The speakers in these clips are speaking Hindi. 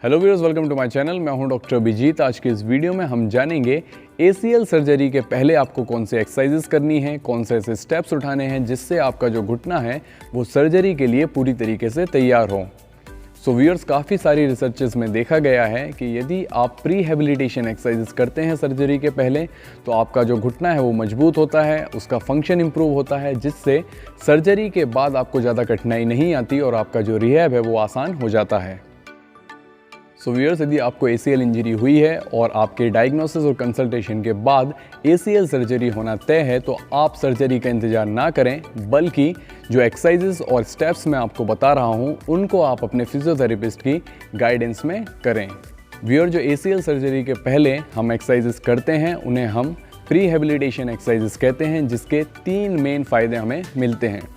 Hello viewers, welcome to my channel. मैं हूं डॉक्टर अभिजीत। आज के इस वीडियो में हम जानेंगे ACL सर्जरी के पहले आपको कौन से एक्सरसाइजेस करनी है, कौन से ऐसे स्टेप्स उठाने हैं जिससे आपका जो घुटना है वो सर्जरी के लिए पूरी तरीके से तैयार हो। सो व्यूअर्स, काफ़ी सारी रिसर्चेस में देखा गया है कि यदि आप प्रीहेबिलिटेशन एक्सरसाइजेस करते हैं सर्जरी के पहले तो आपका जो घुटना है वो मजबूत होता है, उसका फंक्शन इंप्रूव होता है, जिससे सर्जरी के बाद आपको ज़्यादा कठिनाई नहीं आती और आपका जो रिहैब है वो आसान हो जाता है। सो व्यूअर्स, यदि आपको ACL इंजरी हुई है और आपके डायग्नोसिस और कंसल्टेशन के बाद ACL सर्जरी होना तय है तो आप सर्जरी का इंतज़ार ना करें, बल्कि जो एक्सरसाइजेस और स्टेप्स मैं आपको बता रहा हूं उनको आप अपने फिजियोथेरेपिस्ट की गाइडेंस में करें। व्यूअर, जो ACL सर्जरी के पहले हम एक्सरसाइजेस करते हैं उन्हें हम प्रीहेबिलिटेशन एक्सरसाइजेस कहते हैं, जिसके 3 मेन फ़ायदे हमें मिलते हैं।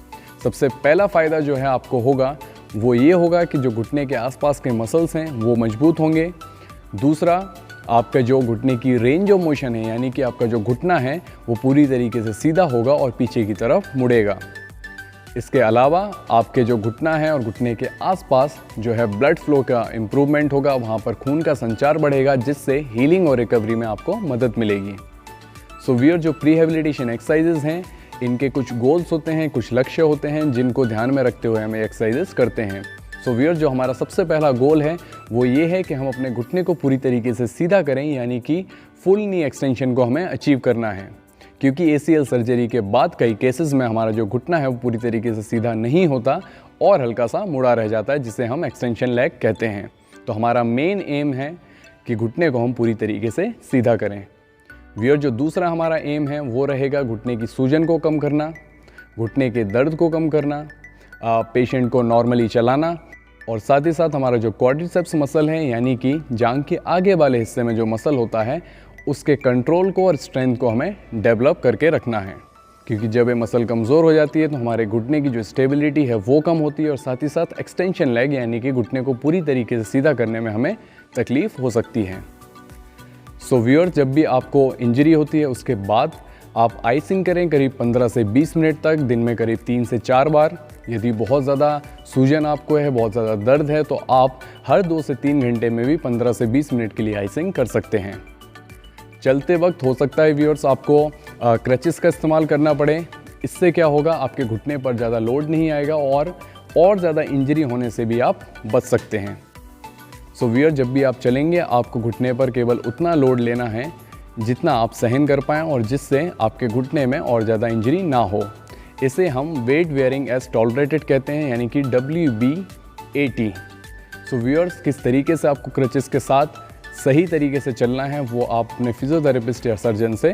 सबसे पहला फ़ायदा जो है आपको होगा वो ये होगा कि जो घुटने के आसपास के मसल्स हैं वो मजबूत होंगे। दूसरा, आपका जो घुटने की रेंज ऑफ मोशन है, यानी कि आपका जो घुटना है वो पूरी तरीके से सीधा होगा और पीछे की तरफ मुड़ेगा। इसके अलावा आपके जो घुटना है और घुटने के आसपास जो है ब्लड फ्लो का इम्प्रूवमेंट होगा, वहाँ पर खून का संचार बढ़ेगा, जिससे हीलिंग और रिकवरी में आपको मदद मिलेगी। सो व्यूअर, जो प्रीहेबिलिटेशन एक्सरसाइजेज हैं इनके कुछ गोल्स होते हैं, कुछ लक्ष्य होते हैं जिनको ध्यान में रखते हुए हमें एक्सरसाइजेस करते हैं। सो व्यूअर, जो हमारा सबसे पहला गोल है वो ये है कि हम अपने घुटने को पूरी तरीके से सीधा करें, यानी कि फुल नी एक्सटेंशन को हमें अचीव करना है। क्योंकि ACL सर्जरी के बाद कई केसेस में हमारा जो घुटना है वो पूरी तरीके से सीधा नहीं होता और हल्का सा मुड़ा रह जाता है, जिसे हम एक्सटेंशन लेग कहते हैं। तो हमारा मेन एम है कि घुटने को हम पूरी तरीके से सीधा करें। व्यूअर, जो दूसरा हमारा एम है वो रहेगा घुटने की सूजन को कम करना, घुटने के दर्द को कम करना, पेशेंट को नॉर्मली चलाना, और साथ ही साथ हमारा जो क्वाड्रिसेप्स मसल है, यानी कि जांघ के आगे वाले हिस्से में जो मसल होता है उसके कंट्रोल को और स्ट्रेंथ को हमें डेवलप करके रखना है। क्योंकि जब ये मसल कमज़ोर हो जाती है तो हमारे घुटने की जो स्टेबिलिटी है वो कम होती है और साथ ही साथ एक्सटेंशन लेग, यानी कि घुटने को पूरी तरीके से सीधा करने में हमें तकलीफ़ हो सकती है। सो व्यूअर, जब भी आपको इंजरी होती है उसके बाद आप आइसिंग करें करीब 15 से 20 मिनट तक, दिन में करीब 3 से 4 बार। यदि बहुत ज़्यादा सूजन आपको है, बहुत ज़्यादा दर्द है, तो आप हर 2 से 3 घंटे में भी 15 से 20 मिनट के लिए आइसिंग कर सकते हैं। चलते वक्त हो सकता है व्यूअर्स आपको क्रचेस का इस्तेमाल करना पड़े। इससे क्या होगा, आपके घुटने पर ज़्यादा लोड नहीं आएगा और ज़्यादा इंजरी होने से भी आप बच सकते हैं। सो व्यूअर, जब भी आप चलेंगे आपको घुटने पर केवल उतना लोड लेना है जितना आप सहन कर पाएँ और जिससे आपके घुटने में और ज़्यादा इंजरी ना हो। इसे हम वेट वेयरिंग एज टॉलरेटेड कहते हैं, यानी कि WBAT। सो व्यूअर्स, किस तरीके से आपको क्रचेस के साथ सही तरीके से चलना है वो आप अपने फिजियोथेरेपिस्ट या सर्जन से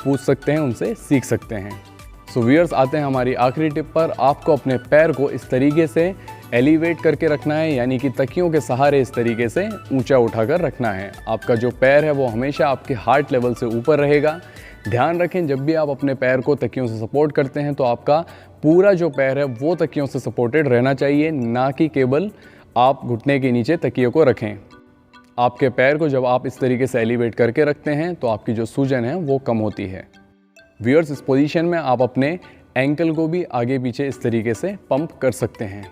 पूछ सकते हैं, उनसे सीख सकते हैं। सो व्यूअर्स, आते हैं हमारी आखिरी टिप पर। आपको अपने पैर को इस तरीके से एलिवेट करके रखना है, यानी कि तकियों के सहारे इस तरीके से ऊंचा उठाकर रखना है। आपका जो पैर है वो हमेशा आपके हार्ट लेवल से ऊपर रहेगा। ध्यान रखें, जब भी आप अपने पैर को तकियों से सपोर्ट करते हैं तो आपका पूरा जो पैर है वो तकियों से सपोर्टेड रहना चाहिए, ना कि केवल आप घुटने के नीचे तकियों को रखें। आपके पैर को जब आप इस तरीके से एलिवेट करके रखते हैं तो आपकी जो सूजन है वो कम होती है। व्यूअर्स, इस पोजीशन में आप अपने एंकल को भी आगे पीछे इस तरीके से पंप कर सकते हैं।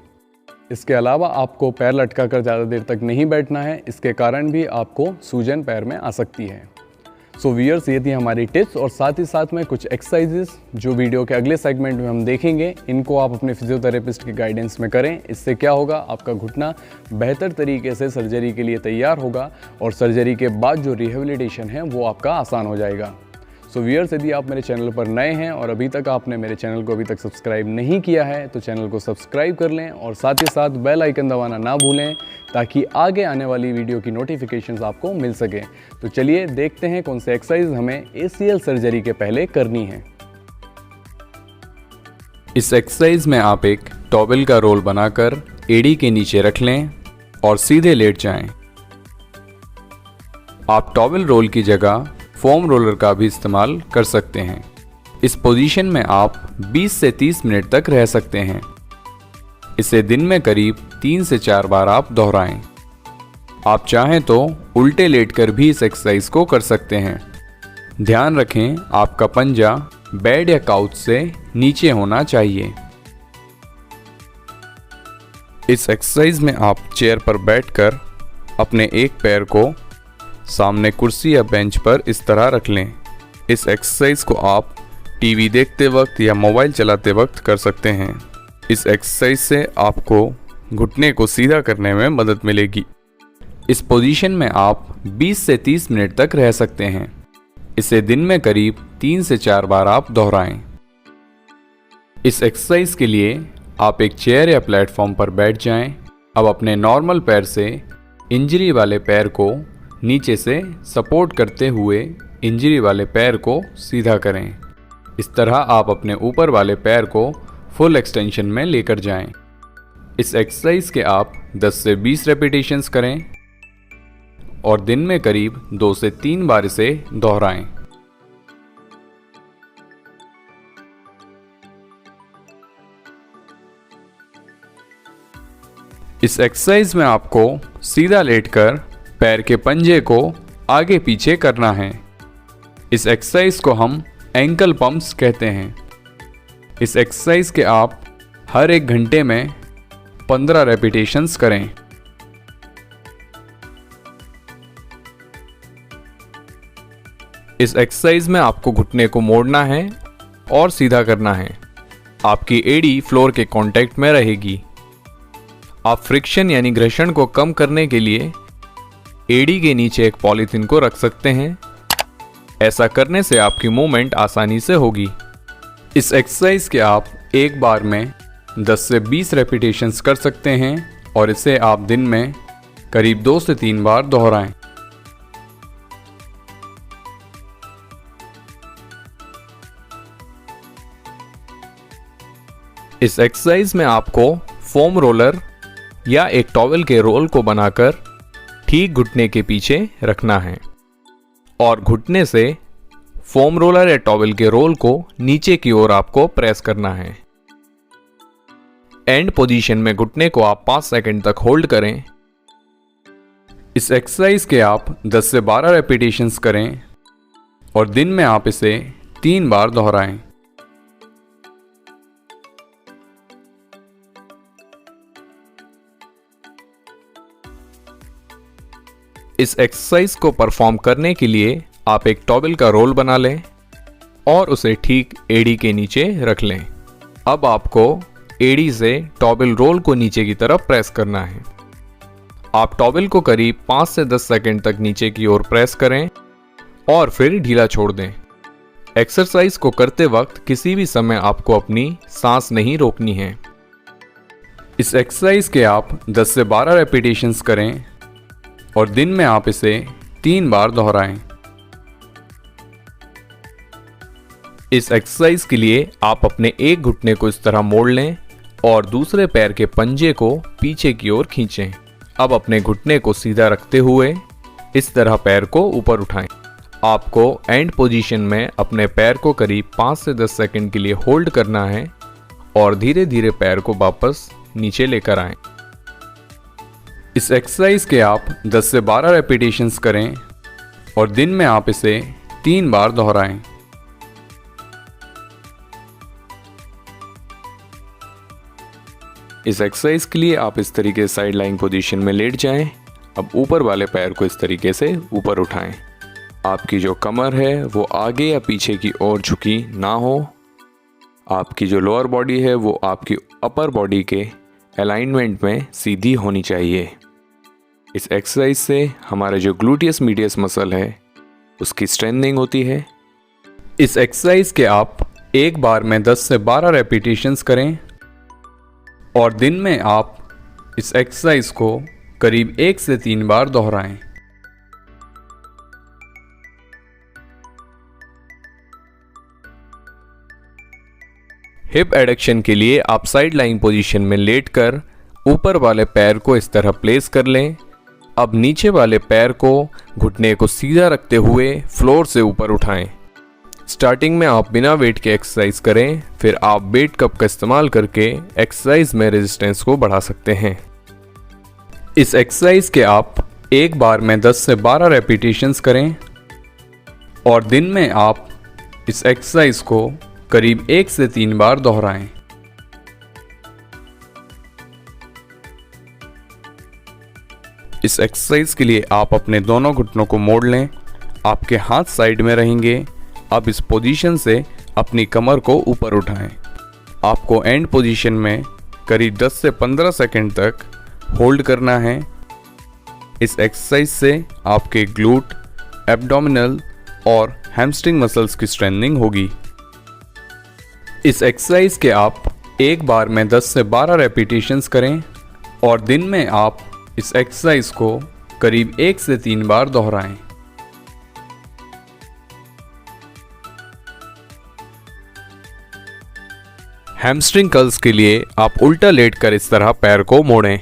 इसके अलावा आपको पैर लटका कर ज़्यादा देर तक नहीं बैठना है, इसके कारण भी आपको सूजन पैर में आ सकती है। सो व्यूअर्स, ये थी हमारी टिप्स और साथ ही साथ में कुछ एक्सरसाइजेस जो वीडियो के अगले सेगमेंट में हम देखेंगे। इनको आप अपने फिजियोथेरेपिस्ट की गाइडेंस में करें। इससे क्या होगा, आपका घुटना बेहतर तरीके से सर्जरी के लिए तैयार होगा और सर्जरी के बाद जो रिहेबिलिटेशन है वो आपका आसान हो जाएगा। सो व्यूअर्स, यदि आप मेरे चैनल पर नए हैं और अभी तक आपने मेरे चैनल को अभी तक सब्सक्राइब नहीं किया है तो चैनल को सब्सक्राइब कर लें और साथ ही साथ बेल आइकन दबाना ना भूलें, ताकि आगे आने वाली वीडियो की नोटिफिकेशंस आपको मिल सके। तो चलिए देखते हैं कौन से एक्सरसाइज हमें ACL सर्जरी के पहले करनी है। इस एक्सरसाइज में आप एक टॉवेल का रोल बनाकर एड़ी के नीचे रख लें और सीधे लेट जाएं। आप टॉवेल रोल की जगह फोम रोलर का भी इस्तेमाल कर सकते हैं। इस पोजीशन में आप 20 से 30 मिनट तक रह सकते हैं। इसे दिन में करीब 3 से 4 बार आप दोहराएं। आप चाहें तो उल्टे लेटकर भी इस एक्सरसाइज को कर सकते हैं। ध्यान रखें, आपका पंजा बेड या काउच से नीचे होना चाहिए। इस एक्सरसाइज में आप चेयर पर बैठकर अपने एक पैर को सामने कुर्सी या बेंच पर इस तरह रख लें। इस एक्सरसाइज को आप टीवी देखते वक्त या मोबाइल चलाते वक्त कर सकते हैं। इस एक्सरसाइज से आपको घुटने को सीधा करने में मदद मिलेगी। इस पोजीशन में आप 20 से 30 मिनट तक रह सकते हैं। इसे दिन में करीब 3 से 4 बार आप दोहराएं। इस एक्सरसाइज के लिए आप एक चेयर या प्लेटफॉर्म पर बैठ जाएं। अब अपने नॉर्मल पैर से इंजरी वाले पैर को नीचे से सपोर्ट करते हुए इंजरी वाले पैर को सीधा करें। इस तरह आप अपने ऊपर वाले पैर को फुल एक्सटेंशन में लेकर जाएं। इस एक्सरसाइज के आप 10 से 20 रेपिटेशंस करें और दिन में करीब 2 से 3 बार इसे दोहराएं। इस एक्सरसाइज में आपको सीधा लेटकर पैर के पंजे को आगे पीछे करना है। इस एक्सरसाइज को हम एंकल पंप्स कहते हैं। इस एक्सरसाइज के आप हर 1 घंटे में 15 रेपिटेशंस करें। इस एक्सरसाइज में आपको घुटने को मोड़ना है और सीधा करना है। आपकी एड़ी फ्लोर के कांटेक्ट में रहेगी। आप फ्रिक्शन यानी घर्षण को कम करने के लिए एड़ी के नीचे एक पॉलीथीन को रख सकते हैं। ऐसा करने से आपकी मूवमेंट आसानी से होगी। इस एक्सरसाइज के आप एक बार में 10 से 20 रेपिटेशंस कर सकते हैं और इसे आप दिन में करीब 2 से 3 बार दोहराएं। इस एक्सरसाइज में आपको फोम रोलर या एक टॉवल के रोल को बनाकर ठीक घुटने के पीछे रखना है और घुटने से फोम रोलर या टॉवल के रोल को नीचे की ओर आपको प्रेस करना है। एंड पोजीशन में घुटने को आप 5 सेकंड तक होल्ड करें। इस एक्सरसाइज के आप 10 से 12 रेपिटेशंस करें और दिन में आप इसे 3 बार दोहराएं। इस एक्सरसाइज को परफॉर्म करने के लिए आप एक टॉवल का रोल बना लें और उसे ठीक एड़ी के नीचे रख लें। अब आपको एड़ी से टॉवल रोल को नीचे की तरफ प्रेस करना है। आप टॉवल को करीब 5 से 10 सेकंड तक नीचे की ओर प्रेस करें और फिर ढीला छोड़ दें। एक्सरसाइज को करते वक्त किसी भी समय आपको अपनी सांस नहीं रोकनी है। इस एक्सरसाइज के आप 10 से 12 रेपिटेशंस करें और दिन में आप इसे 3 बार दोहराएं। इस एक्सरसाइज के लिए आप अपने एक घुटने को इस तरह मोड़ लें और दूसरे पैर के पंजे को पीछे की ओर खींचें। अब अपने घुटने को सीधा रखते हुए इस तरह पैर को ऊपर उठाएं। आपको एंड पोजीशन में अपने पैर को करीब 5 से 10 सेकंड के लिए होल्ड करना है और धीरे धीरे पैर को वापस नीचे लेकर आएं। इस एक्सरसाइज के आप 10 से 12 रेपिटेशंस करें और दिन में आप इसे 3 बार दोहराएं। इस एक्सरसाइज के लिए आप इस तरीके से साइड लाइंग पोजीशन में लेट जाएं। अब ऊपर वाले पैर को इस तरीके से ऊपर उठाएं। आपकी जो कमर है वो आगे या पीछे की ओर झुकी ना हो। आपकी जो लोअर बॉडी है वो आपकी अपर बॉडी के अलाइनमेंट में सीधी होनी चाहिए। इस एक्सरसाइज से हमारा जो ग्लूटियस मीडियस मसल है उसकी स्ट्रेंथनिंग होती है। इस एक्सरसाइज के आप एक बार में 10 से 12 रेपिटेशंस करें और दिन में आप इस एक्सरसाइज को करीब 1 से 3 बार दोहराएं। हिप एडक्शन के लिए आप साइड लाइंग पोजीशन में लेटकर ऊपर वाले पैर को इस तरह प्लेस कर लें। अब नीचे वाले पैर को घुटने को सीधा रखते हुए फ्लोर से ऊपर उठाएं। स्टार्टिंग में आप बिना वेट के एक्सरसाइज करें, फिर आप वेट कप का इस्तेमाल करके एक्सरसाइज में रेजिस्टेंस को बढ़ा सकते हैं। इस एक्सरसाइज के आप एक बार में 10 से 12 रेपिटेशंस करें और दिन में आप इस एक्सरसाइज को करीब 1 से 3 बार दोहराएं। इस एक्सरसाइज के लिए आप अपने दोनों घुटनों को मोड़ लें, आपके हाथ साइड में रहेंगे। अब इस पोजीशन से अपनी कमर को ऊपर उठाएं। आपको एंड पोजीशन में करीब 10 से 15 सेकंड तक होल्ड करना है। इस एक्सरसाइज से आपके ग्लूट, एब्डोमिनल और हैमस्ट्रिंग मसल्स की स्ट्रेंथनिंग होगी। इस एक्सरसाइज के आप एक बार में 10 से 12 रेपिटेशंस करें और दिन में आप इस एक्सरसाइज को करीब 1 से 3 बार दोहराएं। हैमस्ट्रिंग कर्ल्स के लिए आप उल्टा लेटकर इस तरह पैर को मोड़ें।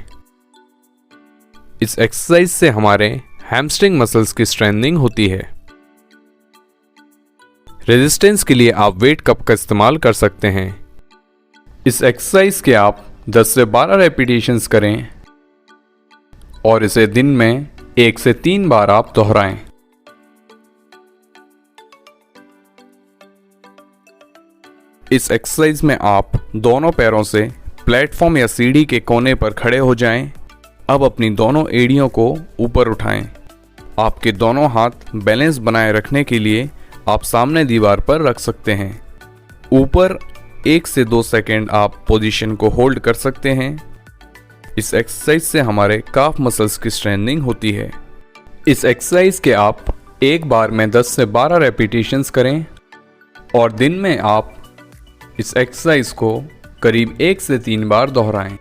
इस एक्सरसाइज से हमारे हैमस्ट्रिंग मसल्स की स्ट्रेंथनिंग होती है। रेजिस्टेंस के लिए आप वेट कप का इस्तेमाल कर सकते हैं। इस एक्सरसाइज के आप 10 से 12 रेपिटेशंस करें और इसे दिन में 1 से 3 बार आप दोहराएं। इस एक्सरसाइज में आप दोनों पैरों से प्लेटफॉर्म या सीढ़ी के कोने पर खड़े हो जाएं। अब अपनी दोनों एड़ियों को ऊपर उठाएं। आपके दोनों हाथ बैलेंस बनाए रखने के लिए आप सामने दीवार पर रख सकते हैं। ऊपर 1 से 2 सेकंड आप पोजीशन को होल्ड कर सकते हैं। इस एक्सरसाइज से हमारे काफ मसल्स की स्ट्रेंथनिंग होती है। इस एक्सरसाइज के आप एक बार में 10 से 12 रेपिटेशंस करें और दिन में आप इस एक्सरसाइज को करीब 1 से 3 बार दोहराएं।